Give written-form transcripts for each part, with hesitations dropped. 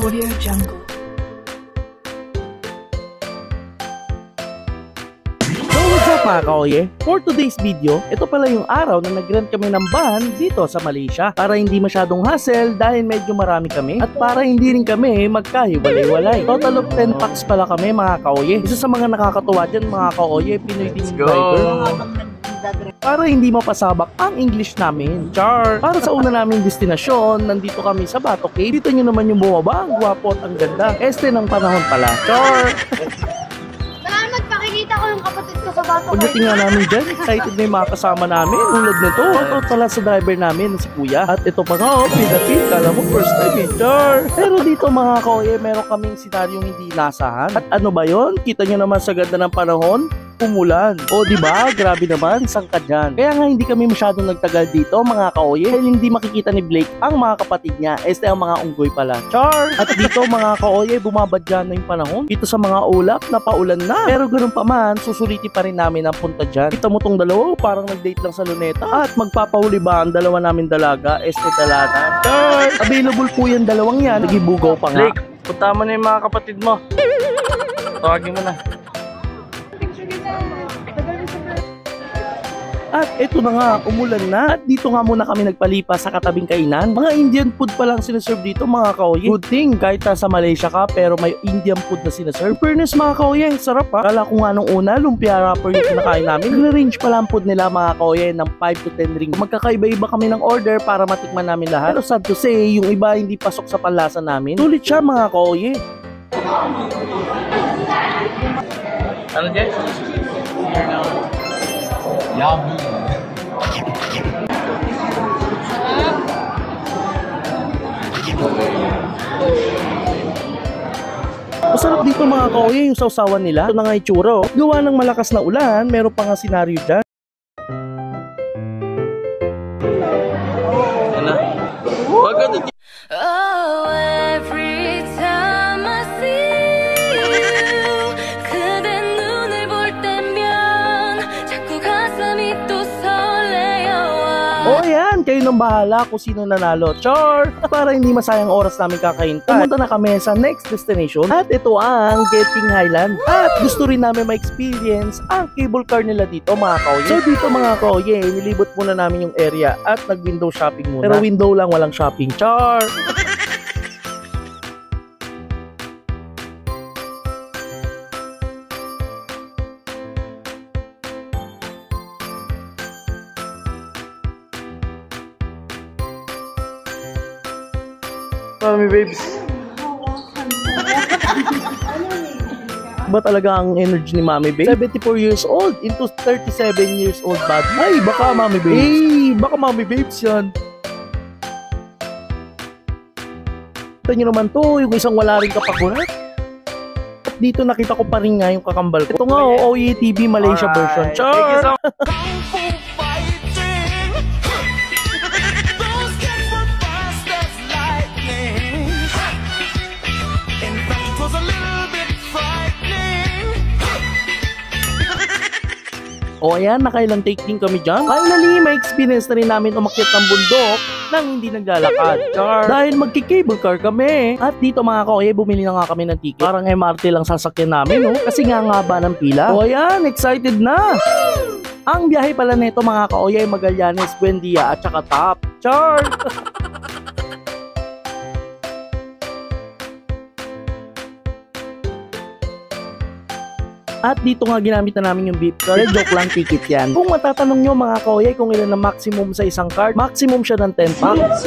Audio Jungle. Mga kaoye, for today's video, ito pala yung araw na nag-rent kami ng van dito sa Malaysia para hindi masyadong hassle dahil medyo marami kami at para hindi rin kami magkahiwalay-walay. Total of 10 packs pala kami mga kaoye. Isa sa mga nakakatuwa dyan mga kaoye, Pinoy din driver. Para hindi mapasabak ang English namin. Char! Para sa una naming destinasyon, nandito kami sa Bato Cave. Dito nyo naman yung bumaba, ang gwapo at ang ganda. Este ng panahon pala. Char! Nakikita ko yung kapatid ko sa Bato Cave. Pagdating nga namin dyan, excited na yung mga kasama namin. Ulad nito, shoutout pala sa driver namin na si Kuya. At ito pa nga, pinapil, kala mo first time eh, char! Pero dito mga kaoye, meron kaming senaryong hindi inasahan. At ano ba yon? Kita nyo naman sa ganda ng panahon, umulan. O diba? Grabe naman, sangka dyan. Kaya nga hindi kami masyadong nagtagal dito mga kaoye dahil hindi makikita ni Blake ang mga kapatid niya. Este ang mga unggoy pala. Char! At dito mga kaoye, bumabadyan na yung panahon. Dito sa mga ulap, napaulan na. Pero ganoon pa man, susuliti pa rin namin ang punta dyan. Kita mo tong dalawa, parang nag-date lang sa Luneta. At magpapahuli ba ang dalawa namin dalaga? Este dalata. Char! Available po yung dalawang yan. Nagibugaw pa nga. Blake, punta mo na yung mga kapatid mo. Tawagin mo na. At ito na nga, umulan na. At dito nga muna kami nagpalipas sa katabing kainan. Mga Indian food pa lang sinaserve dito mga kaoye. Good thing, kahit sa Malaysia ka, pero may Indian food na sinaserve. Fairness mga kaoye, ang sarap ha. Kala ko nga nung una, lumpia wrapper yung kinakain namin. Nag-range pa lang food nila mga kaoye ng 5 to 10 ring. Magkakaiba-iba kami ng order para matikman namin lahat. Pero sad to say, yung iba hindi pasok sa panlasa namin. Sulit siya mga kaoye. Ano dyan? Yummy. Masarap dito mga kaoye yung sausawan nila. Ito na nga itsura. Gawa ng malakas na ulan, meron pa nga senaryo dyan. Ano? Wag ka na. Oh, every time I see you, 그대 눈을 볼 때면 자꾸 가슴이 또 설레요. O yan, kayo nang bahala kung sino nanalo. Char! Para hindi masayang oras namin kakahintay, pumunta na kami sa next destination at ito ang Genting Highland. At gusto rin namin ma-experience ang cable car nila dito mga kaoye. So dito mga kaoye, nilibot muna namin yung area at nag-window shopping muna. Pero window lang, walang shopping. Char! Mami babes. Ba talaga ang energy ni Mami babes? 74 years old into 37 years old bad. Ay, baka Mami babes. Ay, baka Mami babes yan. Ito nyo naman to, yung isang wala rin kapagurat. Dito nakita ko pa rin nga yung kakambal ko. Ito nga, OE TV Malaysia version. Char! O ayan, nakailang take din kami dyan. Finally, may experience na rin namin umakyat ng bundok nang hindi naglalakad. Char! Dahil magki-cable car kami. At dito mga kaoye, bumili na nga kami ng ticket. Parang MRT lang sasakyan namin, no? Kasi nga ba ng pila. O ayan, excited na! Ang biyahe pala nito mga kaoye ay Magallanes, Buendia at saka Top. Char! At dito nga ginamit na namin yung beep card. Joke lang, ticket yan. Kung matatanong nyo mga kaoye kung ilan na maximum sa isang card, maximum siya ng 10 packs.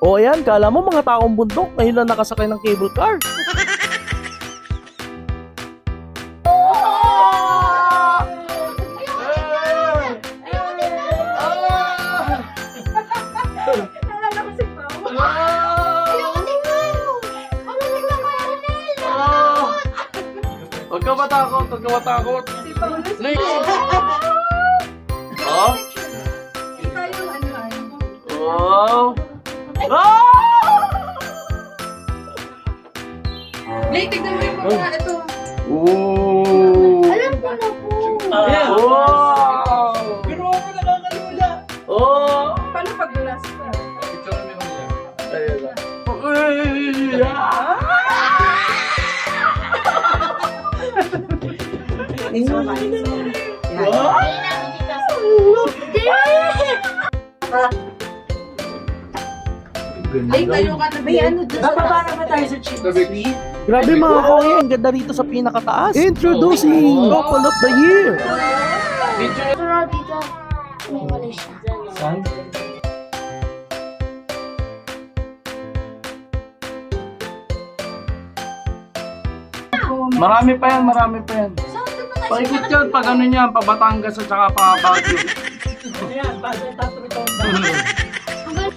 O ayan, kala mo mga taong bundok ngayon lang nakasakay ng cable car. Huwag ka matakot, huwag ka matakot. Next! Oh? Wow! Oh! Blake, tignan mo yung mga ito. Oh! Alam ko na po. Wow! Pero ako nakakalula. Oh! Paano pag last ka? Picture mo yung niya. Ayun lang. Uy! Blake, tayo ka na. May ano dyan. Bababa na ba tayo sa chip? Grabe mga koye, ang ganda rito sa pinakataas. Introducing Couple of the Year. Pero dito, may Malaysia. Saan? Marami pa yan, marami pa yan. Saan ka na Paikot yan, pag ano niyan, pa Batangas at saka pa Baguio. Ayan, basta tatlong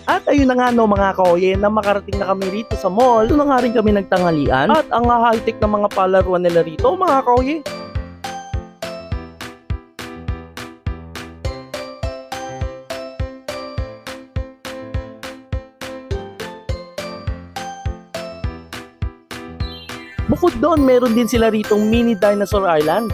At ayun na nga no mga kaoye, na makarating na kami rito sa mall. Ito na nga rin kami nagtanghalian. At ang high-tech na mga palaruan nila rito mga kaoye. Bukod doon, meron din sila ritong mini dinosaur island.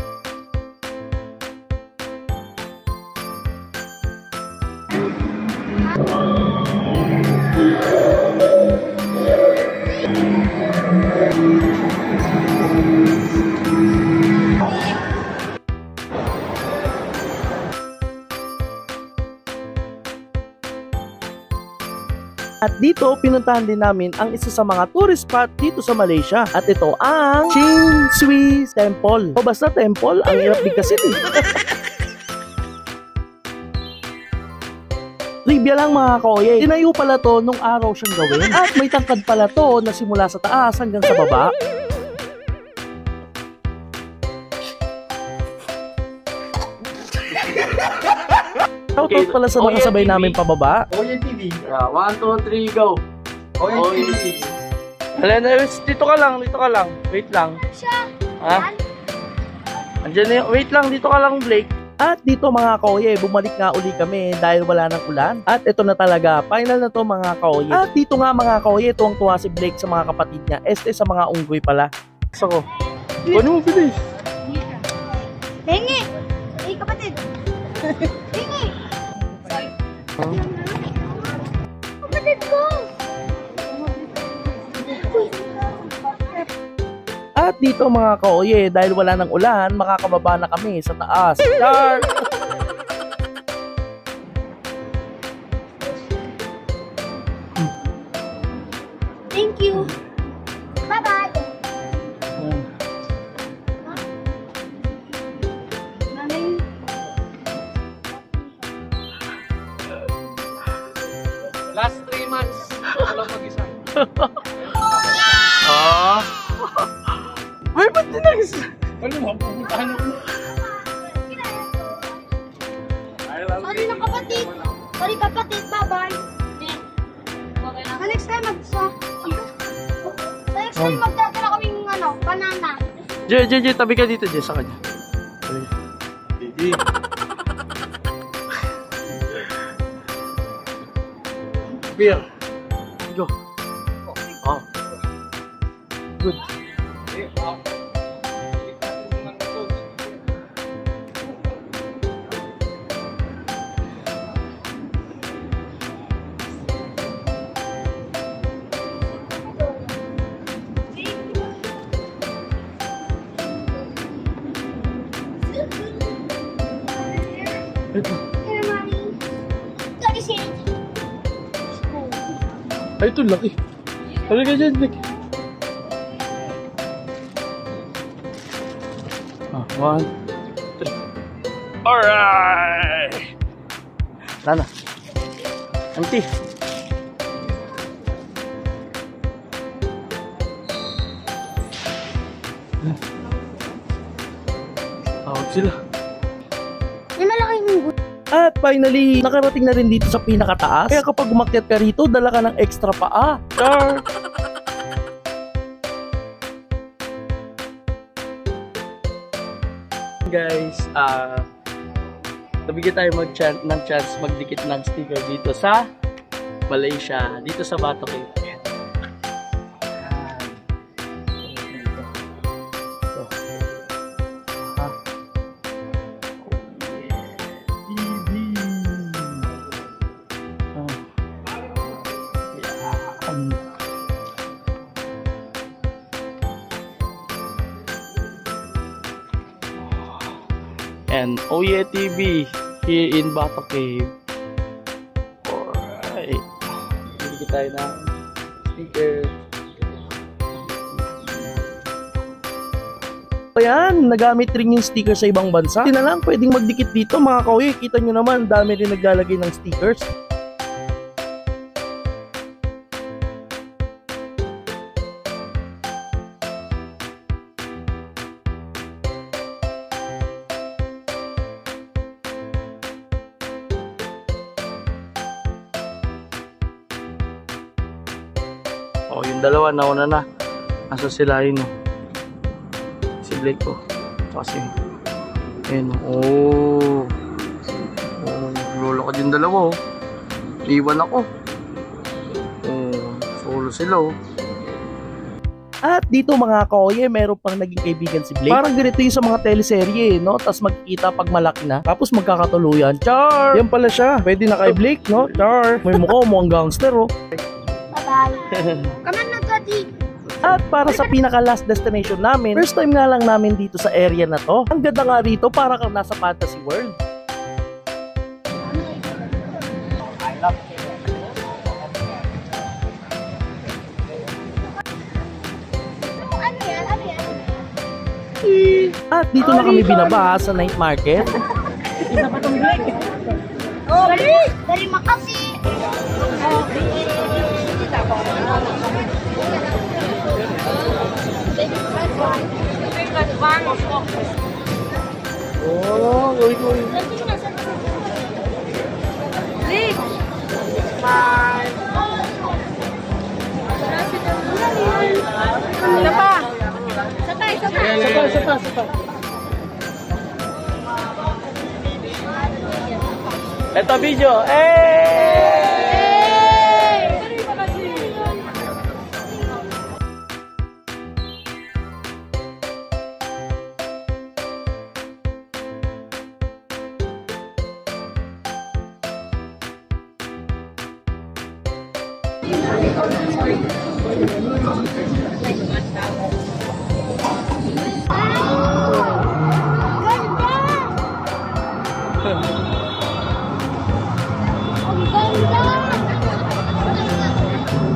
At dito, pinuntahan din namin ang isa sa mga tourist spot dito sa Malaysia. At ito ang Chin Sui Temple. O basta temple, ang hirap bigkasin eh. Trivia lang mga kaoye, tinayo pala to nung araw siyang gawin. At may tangkad pala to na simula sa taas hanggang sa baba. Shoutout pala sa mga sabay namin pababa. Oye TV. 1, 2, 3, go! Oye TV. Alena, dito ka lang, dito ka lang. Wait lang. Ha? Andiyan na yung, wait lang, dito ka lang, Blake. At dito mga kaoye, bumalik nga uli kami dahil wala nang ulan. At ito na talaga, final na to mga kaoye. At dito nga mga kaoye, tuwang-tuwa si Blake sa mga kapatid niya. Sa mga unggoy pala. So ko. Ano mo bilis? Hingi! Hey, kapatid! Hingi! Kapatid ko! At dito mga kaoye, dahil wala nang ulan, makakababa na kami sa taas. Char! Thank you! Bye-bye! Nanay! Last 3 months. Wala mag-isa. Ah! Uy, ba't dinagis? Ano mo? Pupuntahan ako. Sorry na kapatid! Sorry kapatid! Bye-bye! Sa next time sa next time magdadala kaming banana. Jay, tabi ka dito, Jay, sa kanya. Beer. Go. Oh. Good. Here, mommy. That is it. Ay, ito laki. Talaga dyan, Nick. Ah, 1, 3. Alright! Nana. Auntie. Tawag sila. May malaking munggo. At finally, nakarating na rin dito sa pinakataas. Kaya kapag umakyat ka rito, dala ka ng extra paa. Char! Guys, nabigyan tayo ng chance magdikit ng sticker dito sa Malaysia, dito sa Bato Cave. Ayan, Oye TV here in Bata Cave. Alright. Bili tayo ng sticker. Ayan, nagamit rin yung sticker sa ibang bansa. Hindi na lang pwedeng magdikit dito mga kauye. Kita nyo naman, dami rin naglalagay ng stickers. Oh, yung dalawa nauna na. Asa sila yun? Si Blake ko. Kasi ayun. Oh, lolo ko din dalawa. Oh. Iwan ako. Oh, solo sila. Oh. At dito mga kaoye, meron pang naging kaibigan si Blake. Parang ganito yung sa mga teleserye, no? Tapos magkikita pag malaki na. Tapos magkakatuluyan. Char! Yan pala siya. Pwede na kay Blake, no? Char! May mukha mo ang gangster, oh. Bye-bye. Come on na, Daddy. At para sa pinaka-last destination namin, first time nga lang namin dito sa area na to. Ang ganda nga rito, para kang nasa fantasy world. Ano yan? Ano yan? At dito na kami binaba sa night market. Oh, dari makasi. Oh, goy. Sapa. Eto video.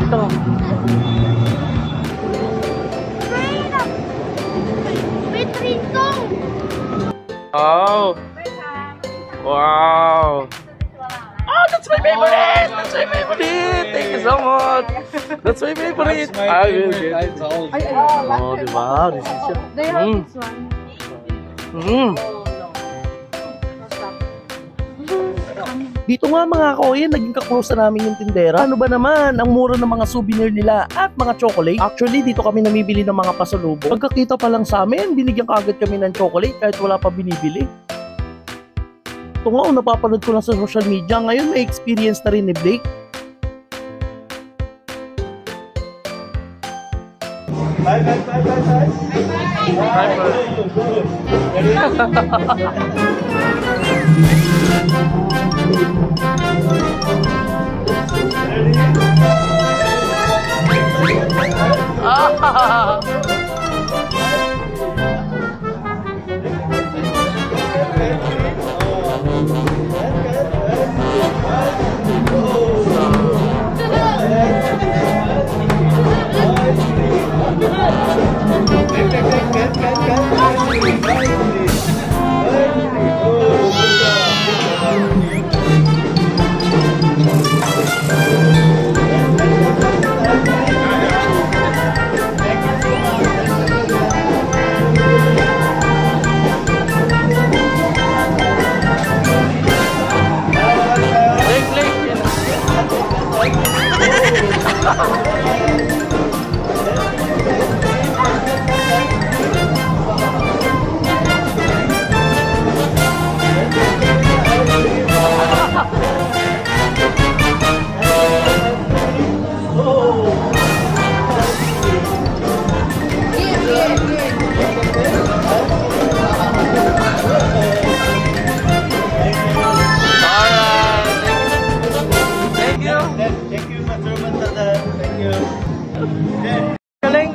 Ito. May trintong. Oh. Wow. Oh, that's my favorite. That's my favorite. Thank you so much. That's my favorite. I will get it. Oh, diba? This is it. Do you have this one? Dito nga mga kaoye, naging kaklose na namin yung tindera. Ano ba naman, ang mura ng mga souvenir nila at mga chocolate. Actually, dito kami namibili ng mga pasalubong. Pagkakita pa lang sa amin, binigyan kaagad kami ng chocolate kahit wala pa binibili. Ito nga, napapanood ko lang sa social media. Ngayon, may experience na rin ni Blake.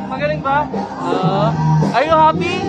Magaling ba? Are you happy?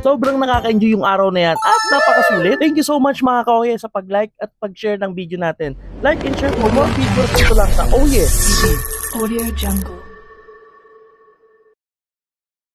Sobrang nakaka-enjoy yung araw na yan at napakasulit. Thank you so much mga kaoye sa pag-like at pag-share ng video natin. Like and share for more videos dito lang sa Oh Yeah TV. Audio Jungle.